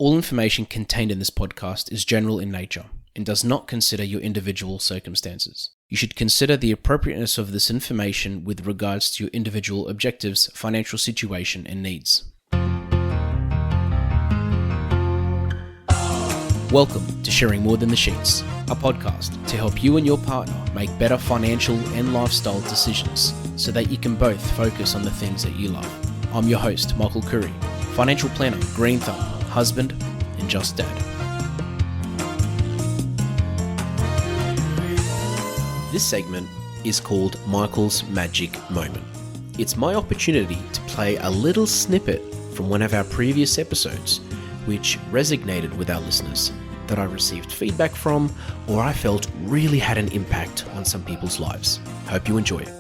All information contained in this podcast is general in nature and does not consider your individual circumstances. You should consider the appropriateness of this information with regards to your individual objectives, financial situation, and needs. Welcome to Sharing More Than the Sheets, a podcast to help you and your partner make better financial and lifestyle decisions so that you can both focus on the things that you love. I'm your host, Michael Khouri, financial planner, green thumb, husband, and just dad. This segment is called Michael's Magic Moment. It's my opportunity to play a little snippet from one of our previous episodes, which resonated with our listeners, that I received feedback from, or I felt really had an impact on some people's lives. Hope you enjoy it.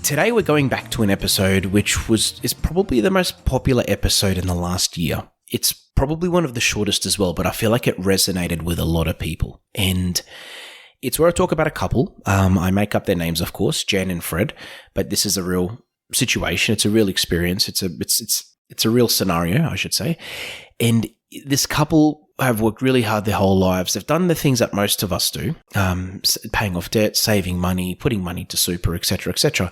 Today we're going back to an episode which is probably the most popular episode in the last year. It's probably one of the shortest as well, but I feel like it resonated with a lot of people. And it's where I talk about a couple. I make up their names, of course, Jen and Fred, but this is a real situation. It's a real experience. It's a real scenario, I should say. And this couple have worked really hard their whole lives. They've done the things that most of us do, paying off debt, saving money, putting money to super, etc., etc.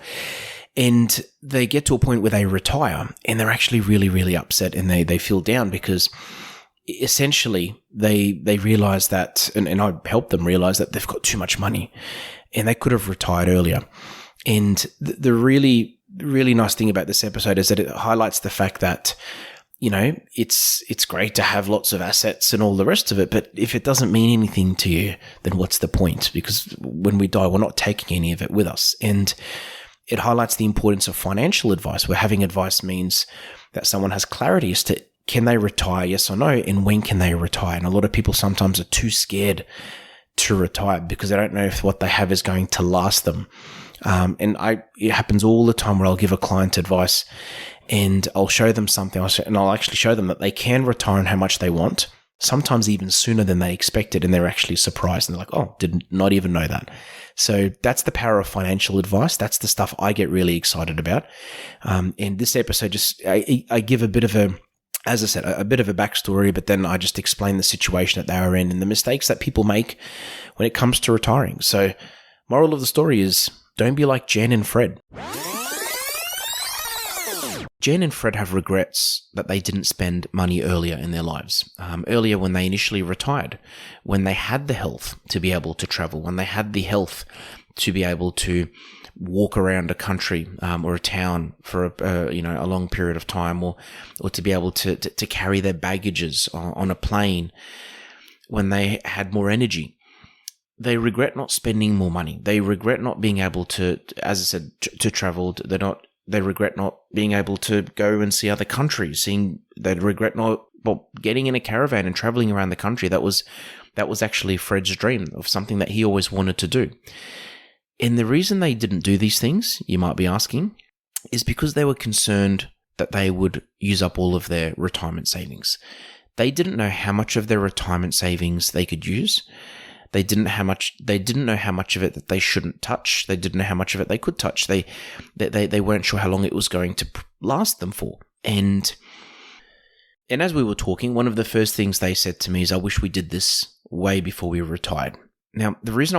And they get to a point where they retire and they're actually really, really upset and they feel down because essentially they realize that, and I help them realize that they've got too much money and they could have retired earlier. And the really, really nice thing about this episode is that it highlights the fact that, you know, it's great to have lots of assets and all the rest of it, but if it doesn't mean anything to you, then what's the point? Because when we die, we're not taking any of it with us. And it highlights the importance of financial advice, where having advice means that someone has clarity as to can they retire, yes or no, and when can they retire. And a lot of people sometimes are too scared to retire because they don't know if what they have is going to last them. It happens all the time where I'll give a client advice and I'll show them something, and I'll actually show them that they can retire on how much they want, sometimes even sooner than they expected, and they're actually surprised and they're like, oh, did not even know that. So that's the power of financial advice. That's the stuff I get really excited about. And this episode I give a bit of a backstory, but then I just explain the situation that they are in and the mistakes that people make when it comes to retiring. So moral of the story is, don't be like Jen and Fred. Jen and Fred have regrets that they didn't spend money earlier in their lives. Earlier when they initially retired, when they had the health to be able to travel, when they had the health to be able to walk around a country or a town for a long period of time, or to be able to carry their baggages on a plane, when they had more energy. They regret not spending more money. They regret not being able to, as I said, to travel. They regret not being able to go and see other countries. They regret not getting in a caravan and traveling around the country. That was actually Fred's dream of something that he always wanted to do. And the reason they didn't do these things, you might be asking, is because they were concerned that they would use up all of their retirement savings. They didn't know how much of their retirement savings they could use. They didn't know how much of it that they shouldn't touch. They didn't know how much of it they could touch. They weren't sure how long it was going to last them for. And as we were talking, one of the first things they said to me is, I wish we did this way before we retired. Now, the reason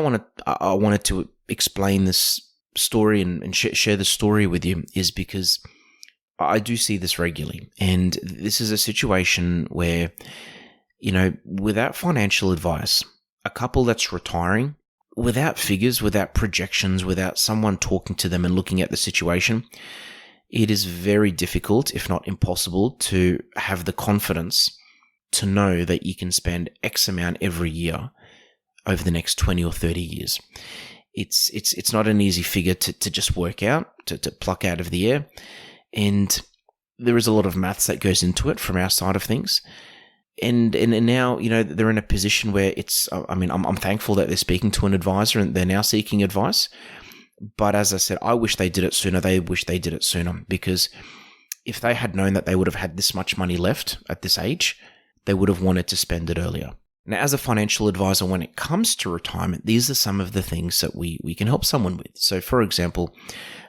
I wanted to explain this story and share the story with you is because I do see this regularly. And this is a situation where, without financial advice, a couple that's retiring, without figures, without projections, without someone talking to them and looking at the situation, it is very difficult, if not impossible, to have the confidence to know that you can spend X amount every year over the next 20 or 30 years. It's not an easy figure to just work out, to pluck out of the air. And there is a lot of maths that goes into it from our side of things. And now, they're in a position where I'm thankful that they're speaking to an advisor and they're now seeking advice. But as I said, I wish they did it sooner. They wish they did it sooner, because if they had known that they would have had this much money left at this age, they would have wanted to spend it earlier. Now, as a financial advisor, when it comes to retirement, these are some of the things that we can help someone with. So, for example,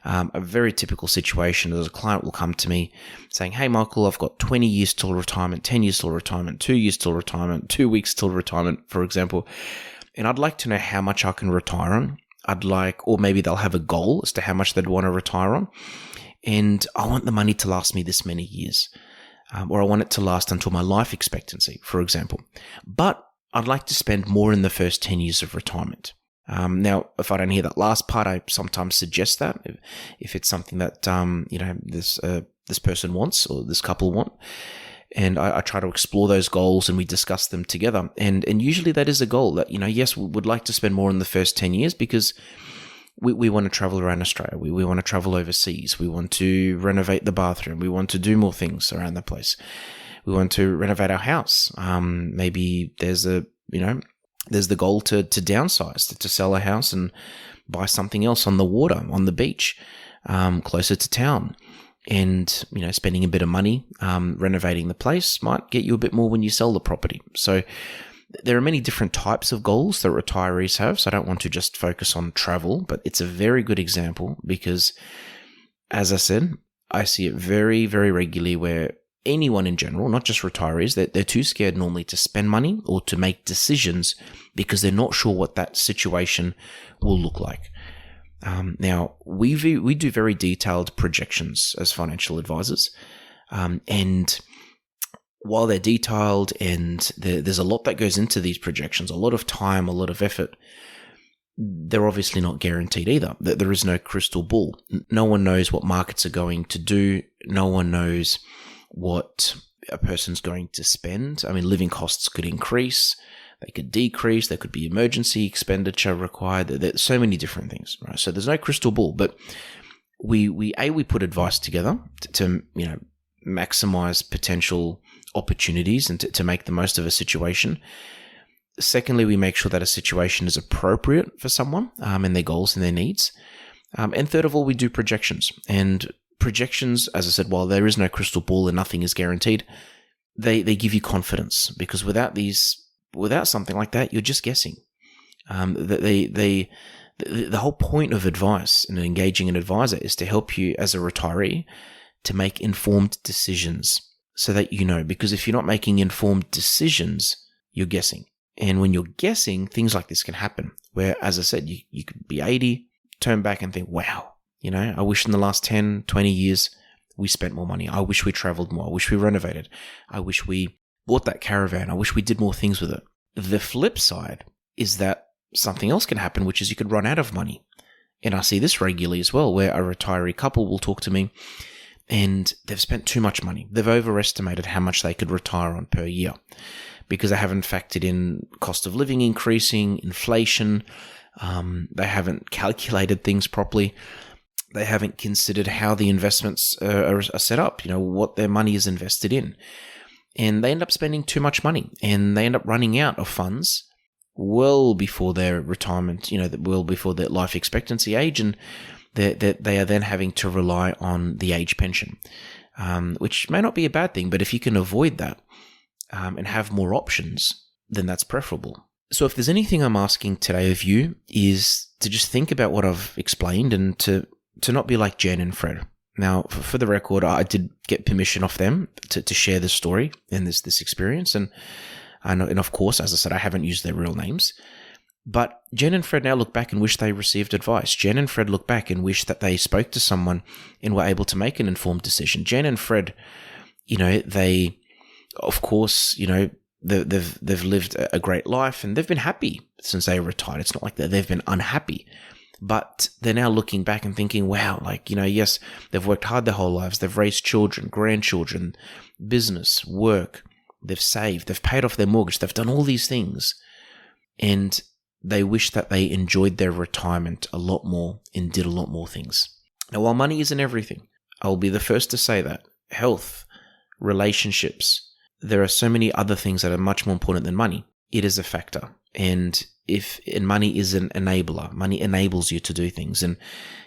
a very typical situation is a client will come to me saying, hey, Michael, I've got 20 years till retirement, 10 years till retirement, 2 years till retirement, 2 weeks till retirement, for example. And I'd like to know how much I can retire on. Or maybe they'll have a goal as to how much they'd want to retire on. And I want the money to last me this many years. Or I want it to last until my life expectancy, for example. But I'd like to spend more in the first 10 years of retirement. Now, if I don't hear that last part, I sometimes suggest that if it's something that this person wants or this couple want, and I try to explore those goals and we discuss them together. And usually that is a goal that yes, we would like to spend more in the first 10 years because we want to travel around Australia. We want to travel overseas. We want to renovate the bathroom. We want to do more things around the place. We want to renovate our house. Maybe there's the goal to downsize, to sell a house and buy something else on the water, on the beach, closer to town. And, spending a bit of money, renovating the place might get you a bit more when you sell the property. So there are many different types of goals that retirees have. So I don't want to just focus on travel, but it's a very good example because, as I said, I see it very, very regularly where anyone in general, not just retirees, they're too scared normally to spend money or to make decisions because they're not sure what that situation will look like. Now, we do very detailed projections as financial advisors, and while they're detailed and there's a lot that goes into these projections, a lot of time, a lot of effort, they're obviously not guaranteed either. There is no crystal ball. No one knows what markets are going to do. No one knows what a person's going to spend. I mean, living costs could increase, they could decrease, there could be emergency expenditure required. There's so many different things, right? So there's no crystal ball, but we put advice together to maximize potential opportunities and to make the most of a situation. Secondly, we make sure that a situation is appropriate for someone and their goals and their needs. And third of all, we do projections. And projections, as I said, while there is no crystal ball and nothing is guaranteed, they give you confidence because without something like that, you're just guessing. The whole point of advice and engaging an advisor is to help you as a retiree to make informed decisions so that because if you're not making informed decisions, you're guessing. And when you're guessing, things like this can happen where, as I said, you could be 80, turn back and think, wow, I wish in the last 10, 20 years we spent more money. I wish we traveled more. I wish we renovated. I wish we bought that caravan. I wish we did more things with it. The flip side is that something else can happen, which is you could run out of money. And I see this regularly as well, where a retiree couple will talk to me and they've spent too much money. They've overestimated how much they could retire on per year because they haven't factored in cost of living increasing, inflation. They haven't calculated things properly. They haven't considered how the investments are set up, what their money is invested in. And they end up spending too much money and they end up running out of funds well before their retirement, well before their life expectancy age. And they are then having to rely on the age pension, which may not be a bad thing, but if you can avoid that and have more options, then that's preferable. So if there's anything I'm asking today of you is to just think about what I've explained and to not be like Jen and Fred. Now, for the record, I did get permission off them to share this story and this experience. And of course, as I said, I haven't used their real names. But Jen and Fred now look back and wish they received advice. Jen and Fred look back and wish that they spoke to someone and were able to make an informed decision. Jen and Fred, they, of course, they've lived a great life and they've been happy since they retired. It's not like they've been unhappy. But they're now looking back and thinking, wow, yes, they've worked hard their whole lives. They've raised children, grandchildren, business, work. They've saved. They've paid off their mortgage. They've done all these things. And they wish that they enjoyed their retirement a lot more and did a lot more things. Now, while money isn't everything, I'll be the first to say that. Health, relationships, there are so many other things that are much more important than money. It is a factor. And money is an enabler. Money enables you to do things. And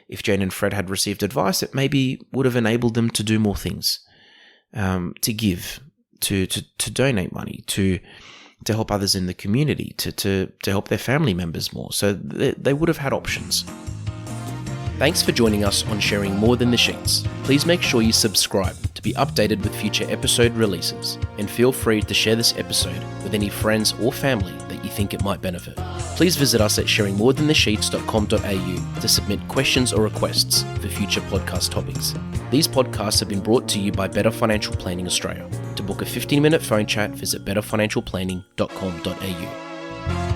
if Jane and Fred had received advice, it maybe would have enabled them to do more things, to give, to donate money, to to help others in the community, to help their family members more. So they would have had options. Thanks for joining us on Sharing More Than the Sheets. Please make sure you subscribe to be updated with future episode releases, and feel free to share this episode with any friends or family that you think it might benefit. Please visit us at sharingmorethanthesheets.com.au to submit questions or requests for future podcast topics. These podcasts have been brought to you by Better Financial Planning Australia. To book a 15-minute phone chat, visit betterfinancialplanning.com.au.